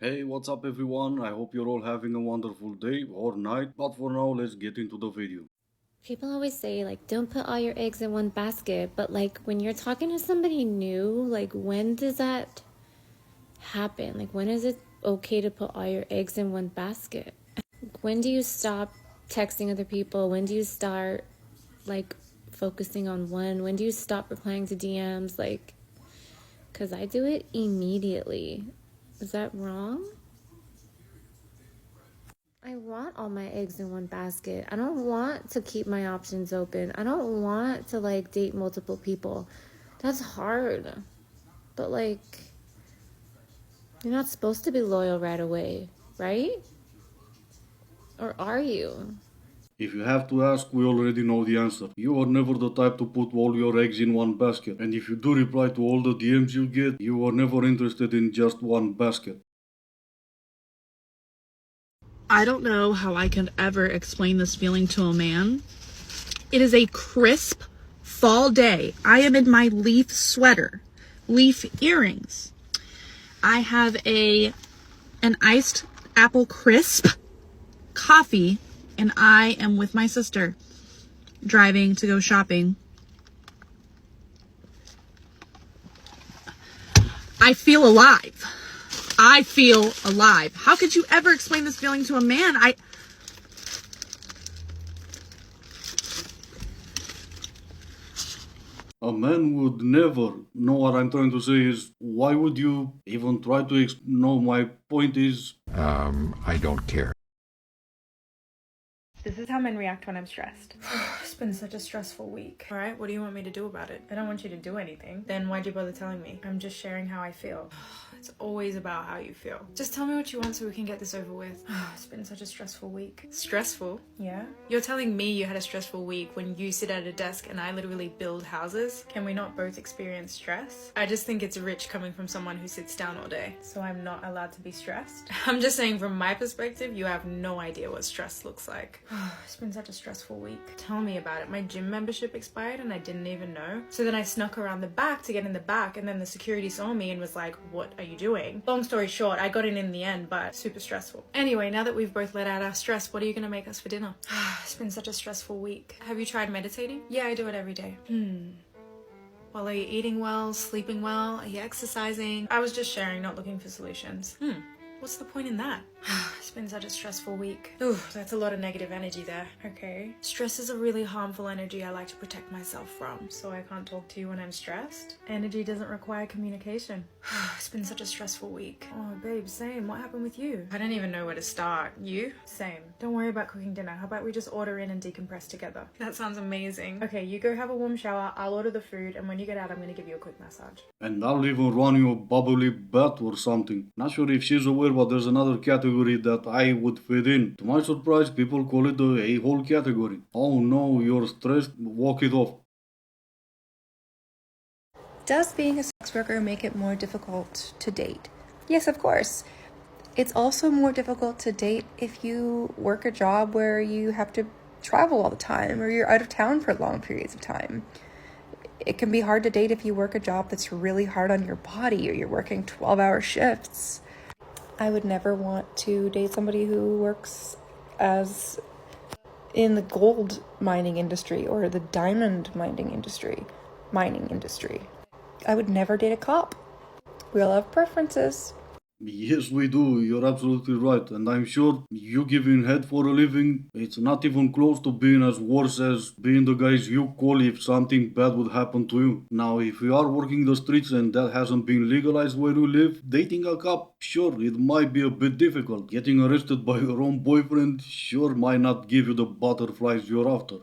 Hey, what's up everyone? I hope you're all having a wonderful day or night, but for now, let's get into the video. People always say, like, don't put all your eggs in one basket, but, like, when you're talking to somebody new, like, when does that happen? Like, when is it okay to put all your eggs in one basket? When do you stop texting other people? When do you start, like, focusing on one? When do you stop replying to DMs? Like, because I do it immediately. Is that wrong? I want all my eggs in one basket. I don't want to keep my options open. I don't want to like date multiple people. That's hard. But like, you're not supposed to be loyal right away, right? Or are you? If you have to ask, we already know the answer. You are never the type to put all your eggs in one basket. And if you do reply to all the DMs you get, you are never interested in just one basket. I don't know how I can ever explain this feeling to a man. It is a crisp fall day. I am in my leaf sweater, leaf earrings. I have an iced apple crisp coffee, and I am with my sister driving to go shopping. I feel alive. I feel alive. How could you ever explain this feeling to a man? A man would never know what I'm trying to say is why would you even try to no, my point is I don't care. This is how men react when I'm stressed. It's been such a stressful week. All right, what do you want me to do about it? I don't want you to do anything. Then why'd you bother telling me? I'm just sharing how I feel. It's always about how you feel. Just tell me what you want so we can get this over with. It's been such a stressful week. Stressful? Yeah? You're telling me you had a stressful week when you sit at a desk and I literally build houses? Can we not both experience stress? I just think it's rich coming from someone who sits down all day. So I'm not allowed to be stressed? I'm just saying from my perspective, you have no idea what stress looks like. It's been such a stressful week. Tell me about it. My gym membership expired and I didn't even know. So then I snuck around the back to get in the back, and then the security saw me and was like, what are you doing? Long story short, I got in the end, but super stressful. Anyway, now that we've both let out our stress, what are you gonna make us for dinner? It's been such a stressful week. Have you tried meditating? Yeah, I do it every day. Well, are you eating well, sleeping well? Are you exercising? I was just sharing, not looking for solutions. What's the point in that? It's been such a stressful week. Ooh, that's a lot of negative energy there. Okay. Stress is a really harmful energy I like to protect myself from, so I can't talk to you when I'm stressed. Energy doesn't require communication. It's been such a stressful week. Oh, babe, same. What happened with you? I don't even know where to start. You? Same. Don't worry about cooking dinner. How about we just order in and decompress together? That sounds amazing. Okay, you go have a warm shower, I'll order the food, and when you get out, I'm gonna give you a quick massage. and I'll even run you a bubbly bath or something. Not sure if she's aware, but there's another category that I would fit in. To my surprise, people call it the a-hole category. Oh no, you're stressed, walk it off. Does being a sex worker make it more difficult to date? Yes, of course. It's also more difficult to date if you work a job where you have to travel all the time or you're out of town for long periods of time. It can be hard to date if you work a job that's really hard on your body or you're working 12-hour shifts. I would never want to date somebody who works as in the gold mining industry or the diamond mining industry. I would never date a cop. We all have preferences. Yes, we do. You're absolutely right. And I'm sure you giving head for a living, it's not even close to being as worse as being the guys you call if something bad would happen to you. Now, if you are working the streets and that hasn't been legalized where you live, dating a cop, sure, it might be a bit difficult. Getting arrested by your own boyfriend, sure, might not give you the butterflies you're after.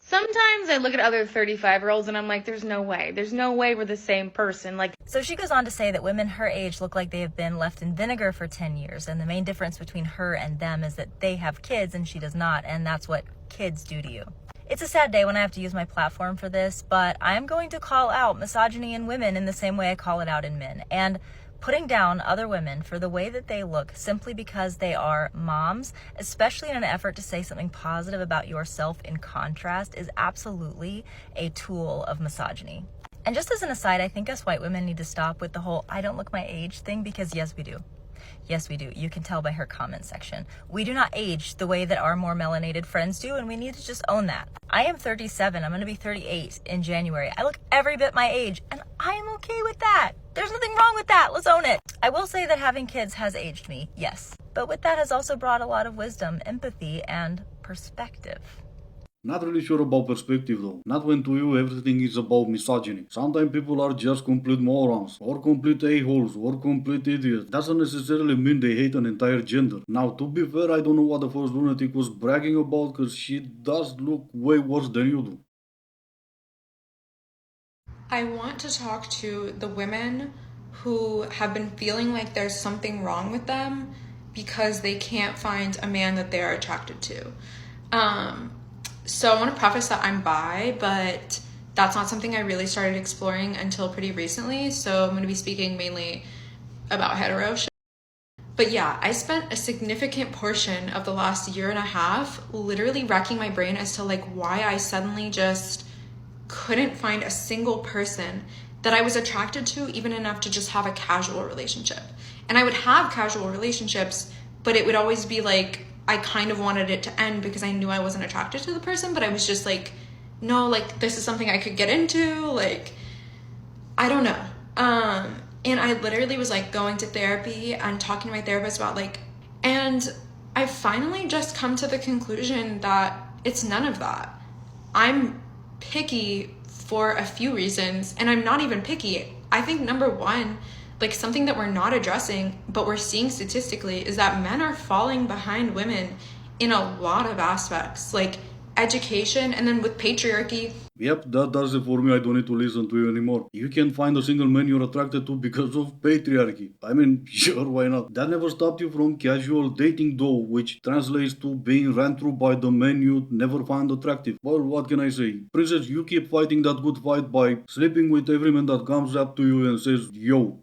Sometimes I look at other 35-year-olds and I'm like, there's no way. There's no way we're the same person. Like, So she goes on to say that women her age look like they have been left in vinegar for 10 years. And the main difference between her and them is that they have kids and she does not. And that's what kids do to you. It's a sad day when I have to use my platform for this, but I am going to call out misogyny in women in the same way I call it out in men. And putting down other women for the way that they look simply because they are moms, especially in an effort to say something positive about yourself in contrast, is absolutely a tool of misogyny. And just as an aside, I think us white women need to stop with the whole I don't look my age thing, because yes, we do. Yes, we do. You can tell by her comment section. We do not age the way that our more melanated friends do, and we need to just own that. I am 37. I'm going to be 38 in January. I look every bit my age, and I am okay with that. There's nothing wrong with that. Let's own it. I will say that having kids has aged me, yes. But with that has also brought a lot of wisdom, empathy, and perspective. Not really sure about perspective though. Not when to you everything is about misogyny. Sometimes people are just complete morons, or complete a-holes, or complete idiots. Doesn't necessarily mean they hate an entire gender. Now, to be fair, I don't know what the first lunatic was bragging about, cause she does look way worse than you do. I want to talk to the women who have been feeling like there's something wrong with them because they can't find a man that they are attracted to. So I want to preface that I'm bi, but that's not something I really started exploring until pretty recently. So I'm going to be speaking mainly about hetero shit. But yeah, I spent a significant portion of the last year and a half literally racking my brain as to like why I suddenly just couldn't find a single person that I was attracted to even enough to just have a casual relationship. And I would have casual relationships, but it would always be like I kind of wanted it to end because I knew I wasn't attracted to the person, but I was just like, no, like this is something I could get into, like I don't know. And I literally was like going to therapy and talking to my therapist about like, and I finally just come to the conclusion that it's none of that. I'm picky for a few reasons, and I'm not even picky. I think number one, like something that we're not addressing, but we're seeing statistically, is that men are falling behind women in a lot of aspects, like education, and then with patriarchy. Yep, that does it for me. I don't need to listen to you anymore. You can't find a single man you're attracted to because of patriarchy. I mean, sure, why not? That never stopped you from casual dating though, which translates to being ran through by the men you never find attractive. Well, what can I say? Princess, you keep fighting that good fight by sleeping with every man that comes up to you and says, yo.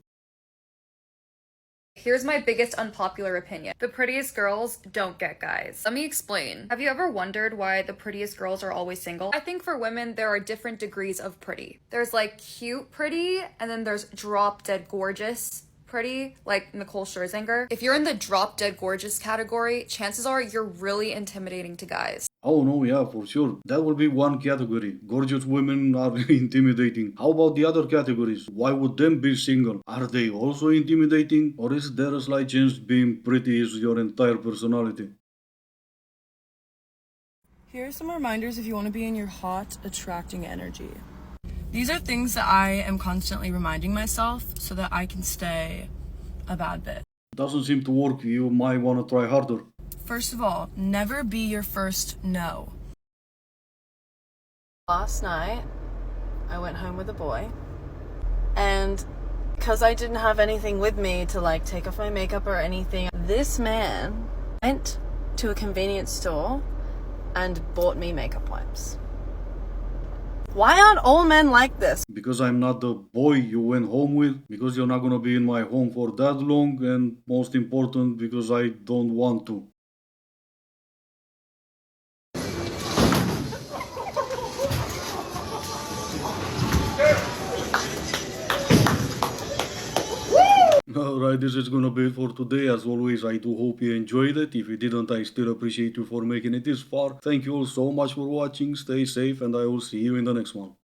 Here's my biggest unpopular opinion. The prettiest girls don't get guys. Let me explain. Have you ever wondered why the prettiest girls are always single? I think for women, there are different degrees of pretty. There's like cute pretty, and then there's drop dead gorgeous pretty, like Nicole Scherzinger. If you're in the drop dead gorgeous category, chances are you're really intimidating to guys. Oh no, yeah, for sure. That will be one category. Gorgeous women are intimidating. How about the other categories? Why would them be single? Are they also intimidating? Or is there a slight chance being pretty is your entire personality? Here are some reminders if you want to be in your hot, attracting energy. These are things that I am constantly reminding myself so that I can stay a bad bitch. Doesn't seem to work. You might want to try harder. First of all, never be your first no. Last night, I went home with a boy, and because I didn't have anything with me to like take off my makeup or anything, this man went to a convenience store and bought me makeup wipes. Why aren't all men like this? Because I'm not the boy you went home with, because you're not gonna be in my home for that long, and most important, because I don't want to. Alright, this is gonna be it for today. As always, I do hope you enjoyed it. If you didn't, I still appreciate you for making it this far. Thank you all so much for watching. Stay safe, and I will see you in the next one.